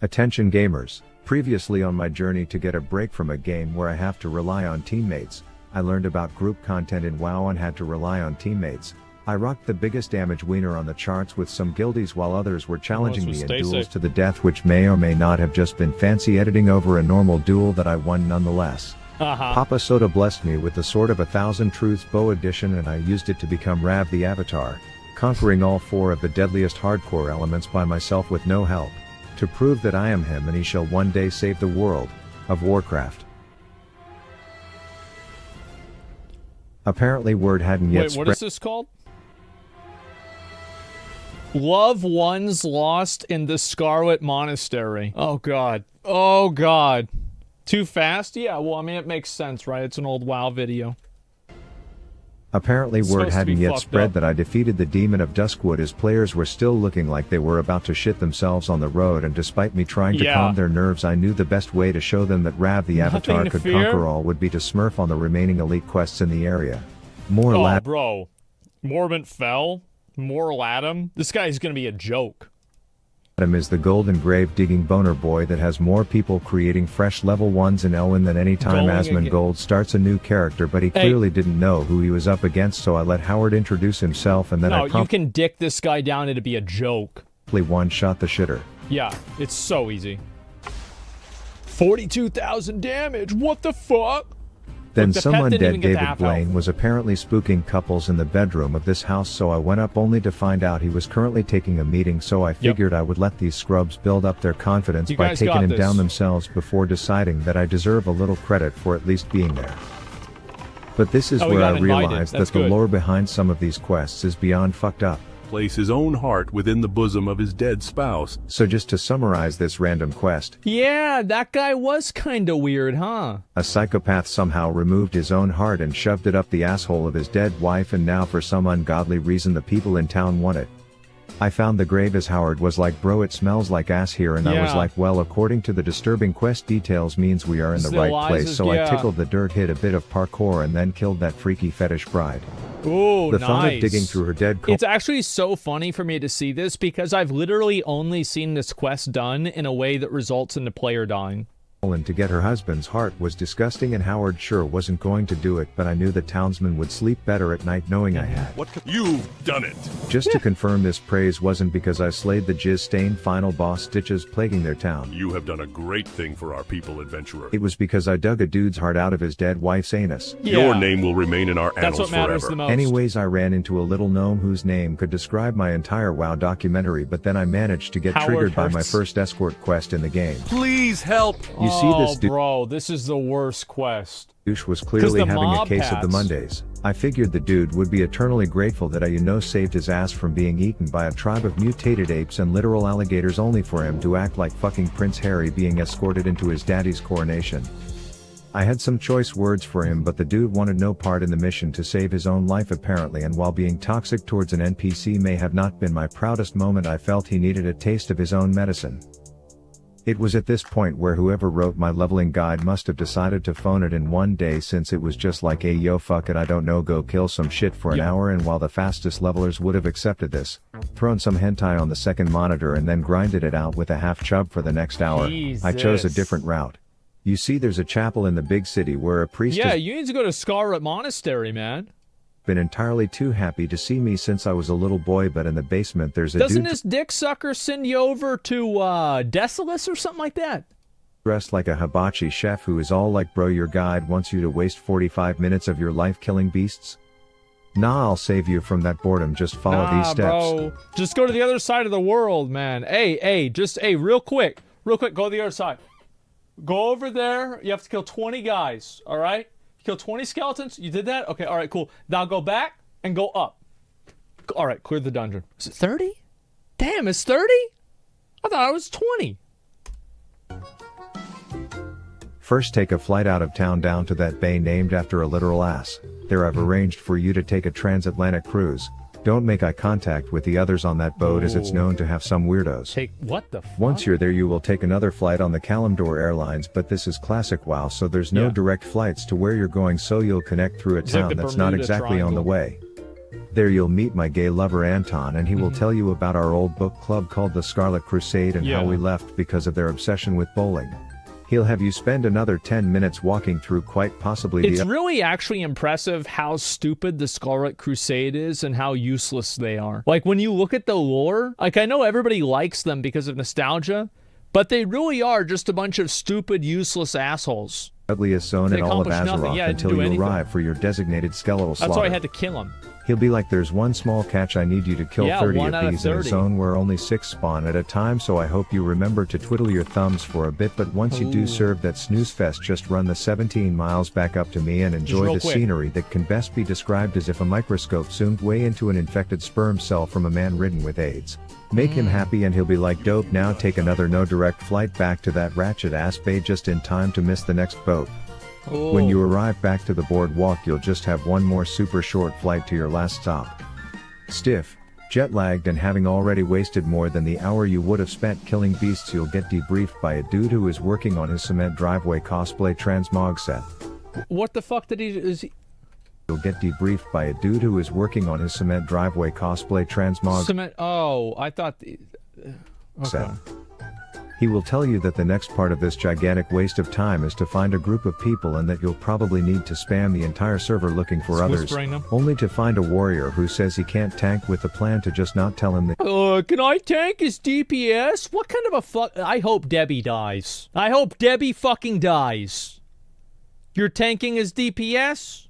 Attention gamers, previously on my journey to get a break from a game where I have to rely on teammates, I learned about group content in WoW and had to rely on teammates. I rocked the biggest damage wiener on the charts with some guildies while others were challenging me in duels to the death, which may or may not have just been fancy editing over a normal duel that I won nonetheless. Papa Soda blessed me with the Sword of 1,000 Truths Bow Edition and I used it to become Rav the Avatar, conquering all 4 of the deadliest hardcore elements by myself with no help, to prove that I am him and he shall one day save the world of WARCRAFT. Apparently word hadn't yet spread. What is this called? Loved ones lost in the Scarlet Monastery. Oh god. Oh god. Too fast? Yeah, well, I mean, it makes sense, right? It's an old WoW video. Apparently word hadn't yet spread that I defeated the Demon of Duskwood as players were still looking like they were about to shit themselves on the road, and despite me trying to calm their nerves, I knew the best way to show them that Rav the Avatar could conquer all would be to smurf on the remaining elite quests in the area. Oh, bro. Morbent Fell? Moral Adam? This guy's gonna be a joke. Adam is the golden grave digging boner boy that has more people creating fresh level 1s in Elwyn than any time Asmongold starts a new character, but he clearly didn't know who he was up against, so I let Howard introduce himself and then I promptly— you can dick this guy down, it'd be a joke. One-shot the shitter. Yeah, it's so easy. 42,000 damage, what the fuck? Then some undead David Blaine was apparently spooking couples in the bedroom of this house, so I went up only to find out he was currently taking a meeting, so I figured I would let these scrubs build up their confidence by taking him down themselves before deciding that I deserve a little credit for at least being there. But this is where I realized that the lore behind some of these quests is beyond fucked up. Place his own heart within the bosom of his dead spouse. So just to summarize this random quest. Yeah, that guy was kinda weird, huh? A psychopath somehow removed his own heart and shoved it up the asshole of his dead wife, and now for some ungodly reason the people in town want it. I found the grave as Howard was like, bro, it smells like ass here, and I was like, well, according to the disturbing quest details means we are in the right place, so I tickled the dirt, hit a bit of parkour, and then killed that freaky fetish bride. Ooh, the thought of digging through her dead It's actually so funny for me to see this because I've literally only seen this quest done in a way that results in the player dying. And to get her husband's heart was disgusting, and Howard sure wasn't going to do it, but I knew the townsmen would sleep better at night knowing I had. You've done it! Just to confirm, this praise wasn't because I slayed the jizz-stained final boss Stitches plaguing their town. You have done a great thing for our people, adventurer. It was because I dug a dude's heart out of his dead wife's anus. Your name will remain in our annals what matters forever. The most. Anyways, I ran into a little gnome whose name could describe my entire WoW documentary, but then I managed to get triggered by my first escort quest in the game. Please help! You see this dude? Bro, this is the worst quest. Douche was clearly having a case of the Mondays. I figured the dude would be eternally grateful that I saved his ass from being eaten by a tribe of mutated apes and literal alligators, only for him to act like fucking Prince Harry being escorted into his daddy's coronation. I had some choice words for him, but the dude wanted no part in the mission to save his own life apparently, and while being toxic towards an NPC may have not been my proudest moment, I felt he needed a taste of his own medicine. It was at this point where whoever wrote my leveling guide must have decided to phone it in one day, since it was just like, hey yo, fuck it, I don't know, go kill some shit for an hour, and while the fastest levelers would have accepted this, thrown some hentai on the second monitor and then grinded it out with a half chub for the next hour, I chose a different route. You see, there's a chapel in the big city where a priest you need to go to Scarlet Monastery, man. Been entirely too happy to see me since I was a little boy, but in the basement there's a Doesn't this dick sucker send you over to Desolus or something like that? Dressed like a hibachi chef who is all like, bro, your guide wants you to waste 45 minutes of your life killing beasts? Nah, I'll save you from that boredom, just follow these steps. Bro. Just go to the other side of the world, man. Hey, real quick, go to the other side. Go over there, you have to kill 20 guys, alright? Kill 20 skeletons. You did that? Okay, alright, cool. Now go back and go up. Alright, clear the dungeon. Is it 30? Damn, it's 30? I thought it was 20. First, take a flight out of town down to that bay named after a literal ass. There I've arranged for you to take a transatlantic cruise. Don't make eye contact with the others on that boat, as it's known to have some weirdos. What the fuck? Once you're there, you will take another flight on the Kalimdor Airlines, but this is classic WoW, so there's no direct flights to where you're going, so you'll connect through a town that's not exactly on the way. There you'll meet my gay lover Anton, and he will tell you about our old book club called the Scarlet Crusade and how we left because of their obsession with bowling. He'll have you spend another 10 minutes walking through quite possibly It's really actually impressive how stupid the Scarlet Crusade is and how useless they are. Like, when you look at the lore, like, I know everybody likes them because of nostalgia, but they really are just a bunch of stupid, useless assholes. ugliest zone in all of Azeroth until you arrive for your designated skeletal slaughter. That's why I had to kill him. He'll be like, there's one small catch, I need you to kill 30 of these in a zone where only 6 spawn at a time, so I hope you remember to twiddle your thumbs for a bit, but once you do serve that snooze fest, just run the 17 miles back up to me and enjoy the scenery that can best be described as if a microscope zoomed way into an infected sperm cell from a man ridden with AIDS. Make him happy and he'll be like, dope, now take another no direct flight back to that ratchet ass bay just in time to miss the next boat. When you arrive back to the boardwalk, you'll just have one more super short flight to your last stop. Stiff, jet-lagged, and having already wasted more than the hour you would have spent killing beasts, you'll get debriefed by a dude who is working on his cement driveway cosplay transmog set. What the fuck did he... You'll get debriefed by a dude who is working on his cement driveway cosplay transmog Cement... Oh, I thought... set. He will tell you that the next part of this gigantic waste of time is to find a group of people and that you'll probably need to spam the entire server looking for others, only to find a warrior who says he can't tank with the plan to just not tell him that can I tank his DPS? What kind of a fuck... I hope Debbie dies. I hope Debbie fucking dies. You're tanking his DPS?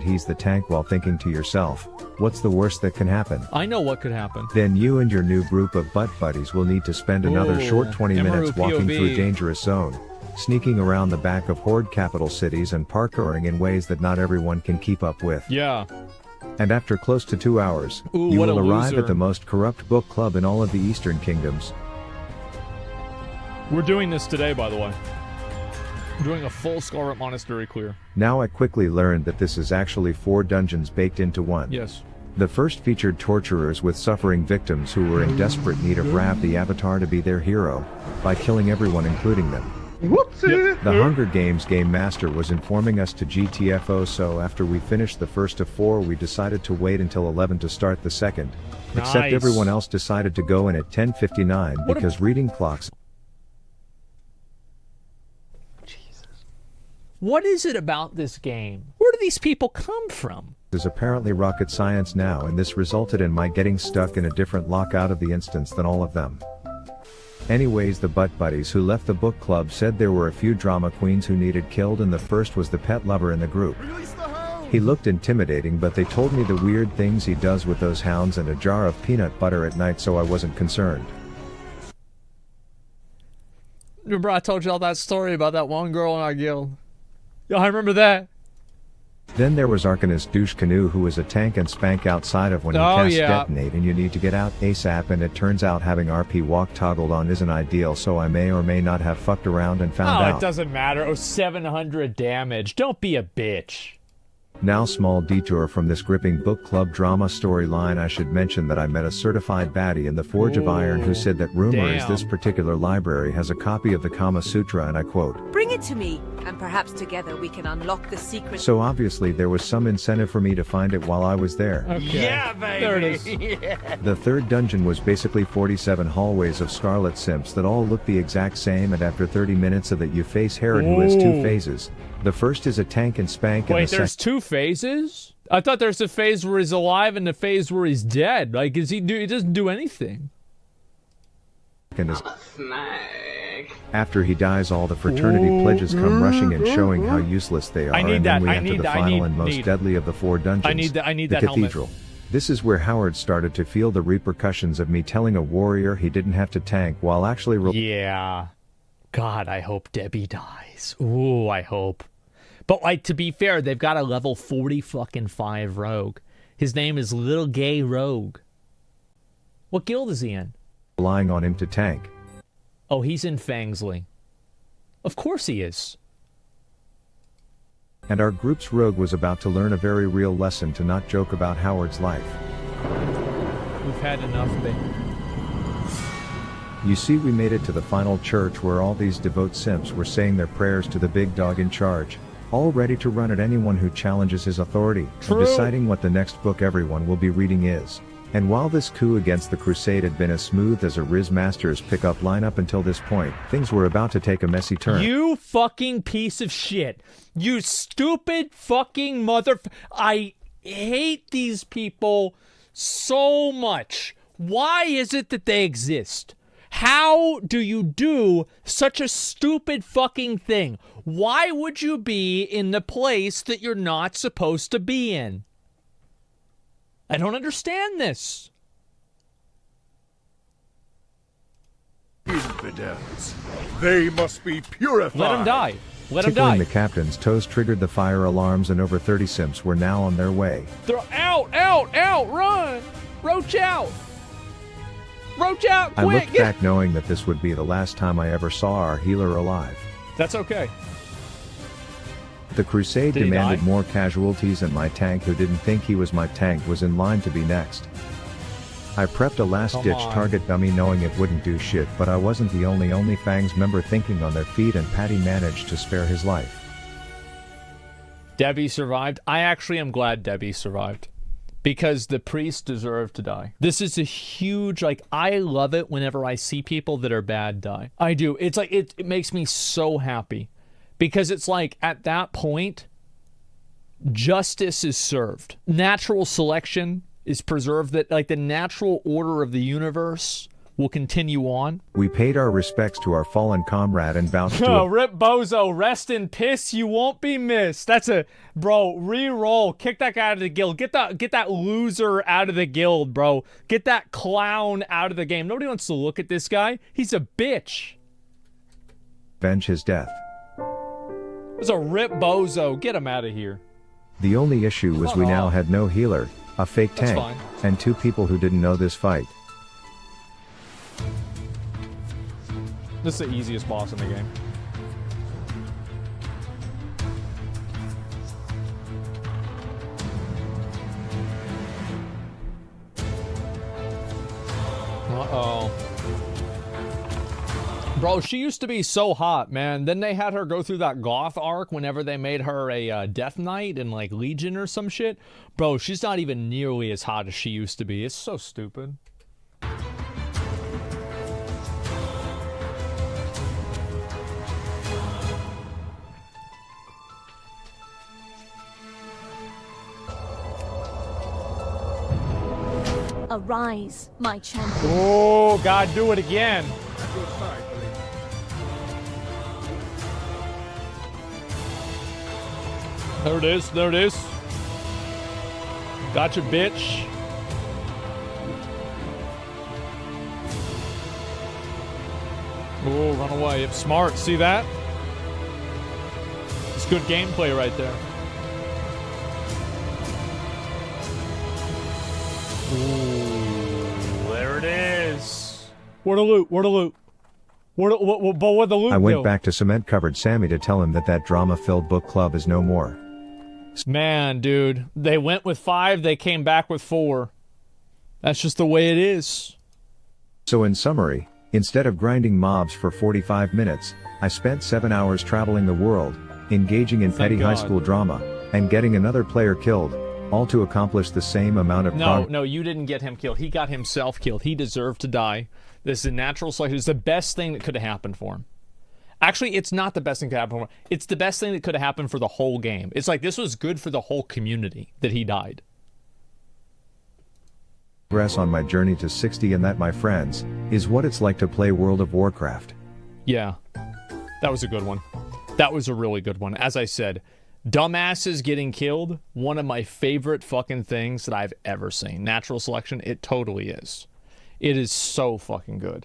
He's the tank while thinking to yourself, what's the worst that can happen? I know what could happen. Then you and your new group of butt buddies will need to spend another short 20 minutes walking through dangerous zone, sneaking around the back of horde capital cities and parkouring in ways that not everyone can keep up with. Yeah. And after close to 2 hours, you will arrive at the most corrupt book club in all of the Eastern Kingdoms. We're doing this today, by the way. We're doing a full Scarlet Monastery clear. Now I quickly learned that this is actually 4 dungeons baked into one. Yes. The first featured torturers with suffering victims who were in desperate need of Rav the Avatar to be their hero, by killing everyone including them. Whoopsie! The Hunger Games Game Master was informing us to GTFO, so after we finished the first of 4 we decided to wait until 11 to start the second. Except everyone else decided to go in at 10:59 because reading clocks. What is it about this game? Where do these people come from? Is apparently rocket science now, and this resulted in my getting stuck in a different lock out of the instance than all of them. Anyways, the butt buddies who left the book club said there were a few drama queens who needed killed, and the first was the pet lover in the group. He looked intimidating, but they told me the weird things he does with those hounds and a jar of peanut butter at night, so I wasn't concerned. Remember I told you all that story about that one girl in our guild? Yeah, I remember that. Then there was Arcanist Douche Canoe, who was a tank and spank outside of when you cast detonate and you need to get out ASAP, and it turns out having RP walk toggled on isn't ideal, so I may or may not have fucked around and found out. It doesn't matter. Oh, 700 damage. Don't be a bitch. Now, small detour from this gripping book club drama storyline, I should mention that I met a certified baddie in the Forge of Iron who said that rumor is this particular library has a copy of the Kama Sutra, and I quote, "Bring it to me, and perhaps together we can unlock the secret." So obviously there was some incentive for me to find it while I was there. Okay. Yeah, baby! There it is. Yeah. The third dungeon was basically 47 hallways of Scarlet Simps that all look the exact same, and after 30 minutes of it you face Herod, who has 2 phases. The first is a tank and spank, and Wait, there's 2 phases? I thought there's a phase where he's alive and a phase where he's dead. Like, he doesn't do anything. After he dies, all the fraternity pledges come rushing and showing how useless they are, and then we enter the final and most deadly of the 4 dungeons, I need the that Cathedral. helmet. This is where Howard started to feel the repercussions of me telling a warrior he didn't have to tank while actually Yeah. God, I hope Debbie dies. Ooh, I hope. But, like, to be fair, they've got a level 40-fucking-5 rogue. His name is Little Gay Rogue. What guild is he in? relying on him to tank. Oh, he's in Fangsley. Of course he is. And our group's rogue was about to learn a very real lesson to not joke about Howard's life. We've had enough, babe. You see, we made it to the final church where all these devout simps were saying their prayers to the big dog in charge. all ready to run at anyone who challenges his authority, True. and deciding what the next book everyone will be reading is. And while this coup against the Crusade had been as smooth as a Riz Master's pickup lineup until this point, things were about to take a messy turn. You fucking piece of shit. You stupid fucking I hate these people so much. Why is it that they exist? How do you do such a stupid fucking thing? Why would you be in the place that you're not supposed to be in? I don't understand this. Infidels. They must be purified. Let him die. Let him Tickling die. the captain's toes triggered the fire alarms, and over 30 simps were now on their way. They're out, run! Roach out! Roach out, I quick! looked back knowing that this would be the last time I ever saw our healer alive. That's okay. The Crusade Did he demanded die? more casualties, and my tank, who didn't think he was my tank, was in line to be next. I prepped a last-ditch Come on. target dummy knowing it wouldn't do shit, but I wasn't the only OnlyFangs member thinking on their feet, and Patty managed to spare his life. Debbie survived. I actually am glad Debbie survived. Because the priest deserved to die. This is a huge, I love it whenever I see people that are bad die. I do. It's like, it makes me so happy. Because it's like, at that point, justice is served. Natural selection is preserved, that the natural order of the universe will continue on. We paid our respects to our fallen comrade and vouched to Oh, Rip Bozo, rest in piss, you won't be missed. That's a, bro, re-roll, kick that guy out of the guild. Get that loser out of the guild, bro. Get that clown out of the game. Nobody wants to look at this guy. He's a bitch. avenge his death. It's a Rip Bozo. Get him out of here. The only issue was we now had no healer, a fake That's tank, fine. and two people who didn't know this fight. This is the easiest boss in the game. Uh-oh. Bro, she used to be so hot, man. Then they had her go through that goth arc whenever they made her a Death Knight in, Legion or some shit. Bro, she's not even nearly as hot as she used to be. It's so stupid. Arise, my champion. Oh, God, do it again. There it is. There it is. Gotcha, bitch. Oh, run away. It's smart. See that? It's good gameplay right there. Ooh, there it is. Where the loot? Where the loot? But what the loot I went do? back to cement-covered Sammy to tell him that drama-filled book club is no more. Man, dude. They went with 5, they came back with 4. That's just the way it is. So in summary, instead of grinding mobs for 45 minutes, I spent 7 hours traveling the world, engaging in petty high school drama, and getting another player killed, all to accomplish the same amount of No, you didn't get him killed. He got himself killed. He deserved to die. This is a natural selection. It's the best thing that could have happened for him. Actually, it's not the best thing that could happen for him. It's the best thing that could have happened for the whole game. It's like this was good for the whole community that he died. progress on my journey to 60, and that, my friends, is what it's like to play World of Warcraft. Yeah, that was a good one. That was a really good one. As I said, dumbasses getting killed, one of my favorite fucking things that I've ever seen. Natural selection, it totally is. It is so fucking good.